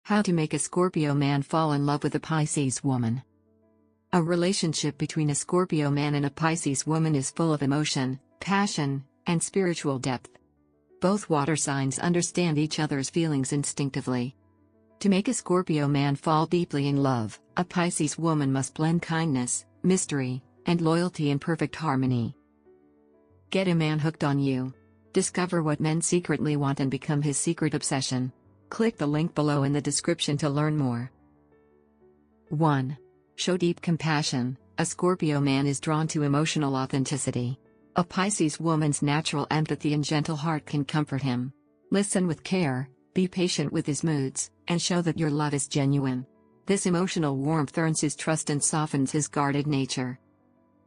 How to make a Scorpio man fall in love with a Pisces woman. A relationship between a Scorpio man and a Pisces woman is full of emotion, passion, and spiritual depth. Both water signs understand each other's feelings instinctively. To make a Scorpio man fall deeply in love, a Pisces woman must blend kindness, mystery, and loyalty in perfect harmony. Get a man hooked on you. Discover what men secretly want and become his secret obsession. Click the link below in the description to learn more. 1. Show deep compassion. A Scorpio man is drawn to emotional authenticity. A Pisces woman's natural empathy and gentle heart can comfort him. Listen with care, be patient with his moods, and show that your love is genuine. This emotional warmth earns his trust and softens his guarded nature.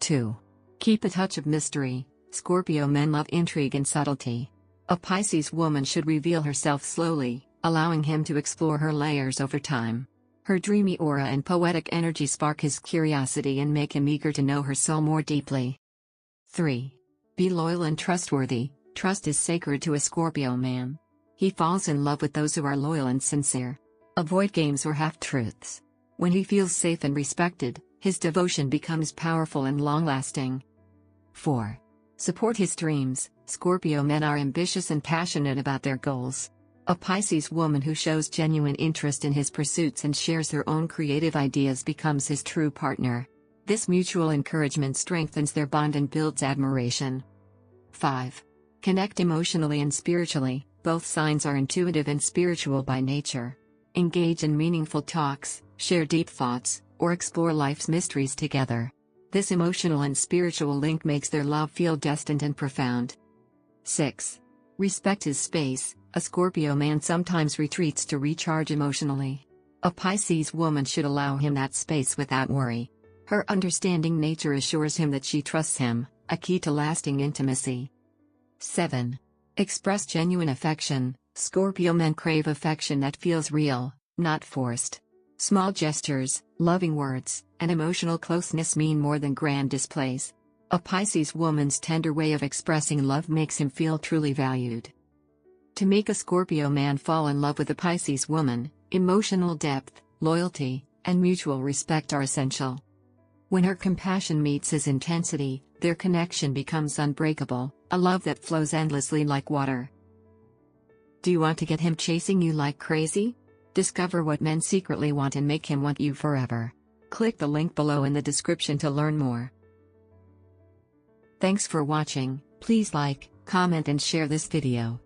2. Keep a touch of mystery. Scorpio men love intrigue and subtlety. A Pisces woman should reveal herself slowly, allowing him to explore her layers over time. Her dreamy aura and poetic energy spark his curiosity and make him eager to know her soul more deeply. 3. Be loyal and trustworthy. Trust is sacred to a Scorpio man. He falls in love with those who are loyal and sincere. Avoid games or half-truths. When he feels safe and respected, his devotion becomes powerful and long-lasting. 4. Support his dreams. Scorpio men are ambitious and passionate about their goals. A Pisces woman who shows genuine interest in his pursuits and shares her own creative ideas becomes his true partner. This mutual encouragement strengthens their bond and builds admiration. 5. Connect emotionally and spiritually. Both signs are intuitive and spiritual by nature. Engage in meaningful talks, share deep thoughts, or explore life's mysteries together. This emotional and spiritual link makes their love feel destined and profound. 6. Respect his space. A Scorpio man sometimes retreats to recharge emotionally. A Pisces woman should allow him that space without worry. Her understanding nature assures him that she trusts him, a key to lasting intimacy. 7. Express genuine affection. Scorpio men crave affection that feels real, not forced. Small gestures, loving words, and emotional closeness mean more than grand displays. A Pisces woman's tender way of expressing love makes him feel truly valued. To make a Scorpio man fall in love with a Pisces woman, emotional depth, loyalty, and mutual respect are essential. When her compassion meets his intensity, their connection becomes unbreakable, a love that flows endlessly like water. Do you want to get him chasing you like crazy? Discover what men secretly want and make him want you forever. Click the link below in the description to learn more. Thanks for watching. Please like, comment and share this video.